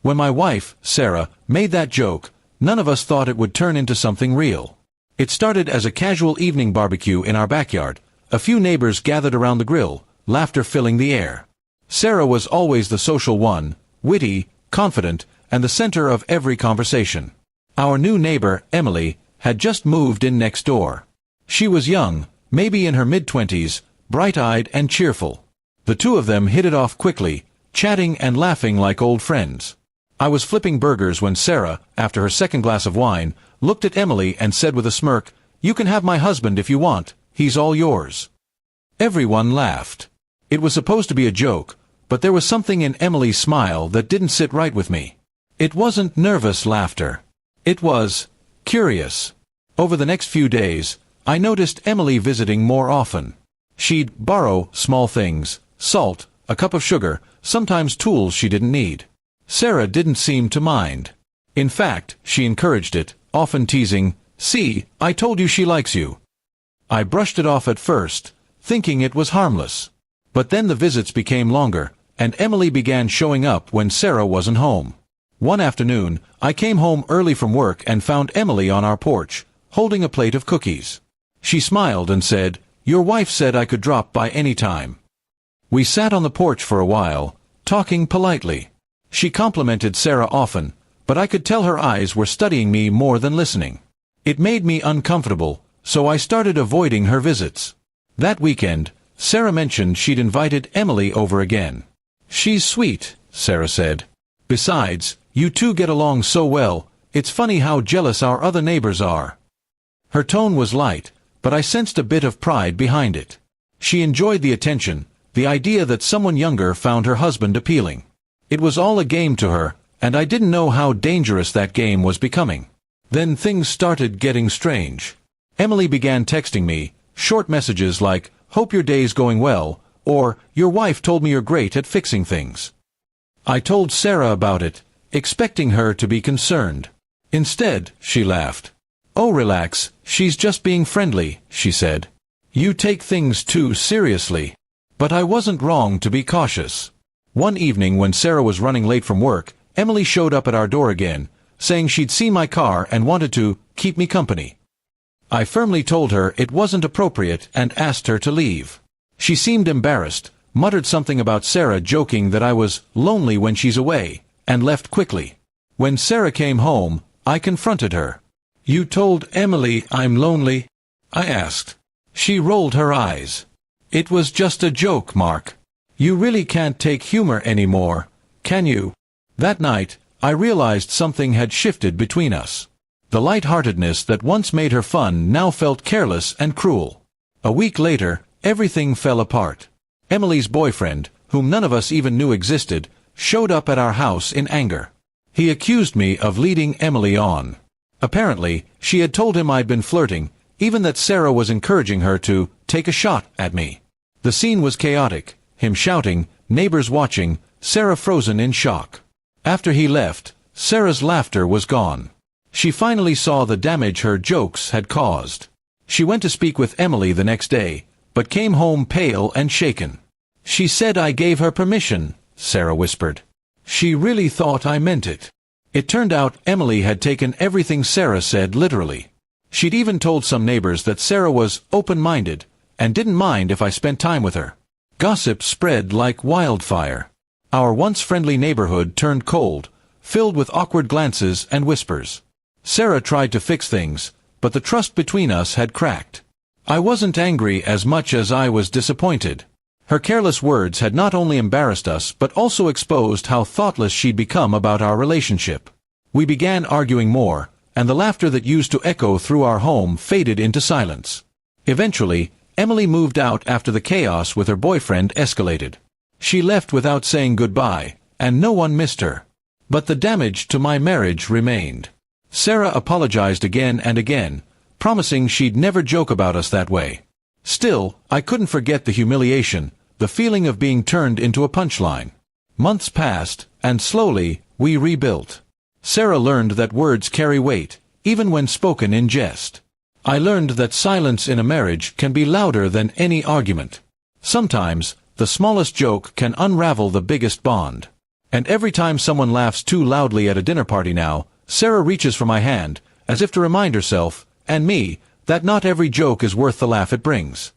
When my wife, Sarah, made that joke, none of us thought it would turn into something real. It started as a casual evening barbecue in our backyard. A few neighbors gathered around the grill, laughter filling the air. Sarah was always the social one, witty, confident, and the center of every conversation. Our new neighbor, Emily, had just moved in next door. She was young, maybe in her mid-20s, bright-eyed and cheerful. The two of them hit it off quickly, chatting and laughing like old friends. I was flipping burgers when Sarah, after her second glass of wine, looked at Emily and said with a smirk, "You can have my husband if you want, he's all yours." Everyone laughed. It was supposed to be a joke, but there was something in Emily's smile that didn't sit right with me. It wasn't nervous laughter. It was curious. Over the next few days, I noticed Emily visiting more often. She'd borrow small things, salt, a cup of sugar, sometimes tools she didn't need. Sarah didn't seem to mind. In fact, she encouraged it, often teasing, "See, I told you she likes you." I brushed it off at first, thinking it was harmless. But then the visits became longer, and Emily began showing up when Sarah wasn't home. One afternoon, I came home early from work and found Emily on our porch, holding a plate of cookies. She smiled and said, "Your wife said I could drop by any time." We sat on the porch for a while, talking politely. She complimented Sarah often, but I could tell her eyes were studying me more than listening. It made me uncomfortable, so I started avoiding her visits. That weekend, Sarah mentioned she'd invited Emily over again. "She's sweet," Sarah said. "Besides, you two get along so well, it's funny how jealous our other neighbors are." Her tone was light, but I sensed a bit of pride behind it. She enjoyed the attention, the idea that someone younger found her husband appealing. It was all a game to her, and I didn't know how dangerous that game was becoming. Then things started getting strange. Emily began texting me, short messages like, "Hope your day's going well," or "Your wife told me you're great at fixing things." I told Sarah about it, expecting her to be concerned. Instead, she laughed. "Oh, relax, she's just being friendly," she said. "You take things too seriously." But I wasn't wrong to be cautious. One evening when Sarah was running late from work, Emily showed up at our door again, saying she'd seen my car and wanted to keep me company. I firmly told her it wasn't appropriate and asked her to leave. She seemed embarrassed, muttered something about Sarah joking that I was lonely when she's away, and left quickly. When Sarah came home, I confronted her. "You told Emily I'm lonely?" I asked. She rolled her eyes. "It was just a joke, Mark. You really can't take humor anymore, can you?" That night, I realized something had shifted between us. The light-heartedness that once made her fun now felt careless and cruel. A week later, everything fell apart. Emily's boyfriend, whom none of us even knew existed, showed up at our house in anger. He accused me of leading Emily on. Apparently, she had told him I'd been flirting, even that Sarah was encouraging her to take a shot at me. The scene was chaotic, him shouting, neighbors watching, Sarah frozen in shock. After he left, Sarah's laughter was gone. She finally saw the damage her jokes had caused. She went to speak with Emily the next day, but came home pale and shaken. "She said I gave her permission," Sarah whispered. "She really thought I meant it." It turned out Emily had taken everything Sarah said literally. She'd even told some neighbors that Sarah was open-minded, and didn't mind if I spent time with her. Gossip spread like wildfire. Our once friendly neighborhood turned cold, filled with awkward glances and whispers. Sarah tried to fix things, but the trust between us had cracked. I wasn't angry as much as I was disappointed. Her careless words had not only embarrassed us but also exposed how thoughtless she'd become about our relationship. We began arguing more, and the laughter that used to echo through our home faded into silence. Eventually, Emily moved out after the chaos with her boyfriend escalated. She left without saying goodbye, and no one missed her. But the damage to my marriage remained. Sarah apologized again and again, promising she'd never joke about us that way. Still, I couldn't forget the humiliation, the feeling of being turned into a punchline. Months passed, and slowly, we rebuilt. Sarah learned that words carry weight, even when spoken in jest. I learned that silence in a marriage can be louder than any argument. Sometimes, the smallest joke can unravel the biggest bond. And every time someone laughs too loudly at a dinner party now, Sarah reaches for my hand, as if to remind herself, and me, that not every joke is worth the laugh it brings.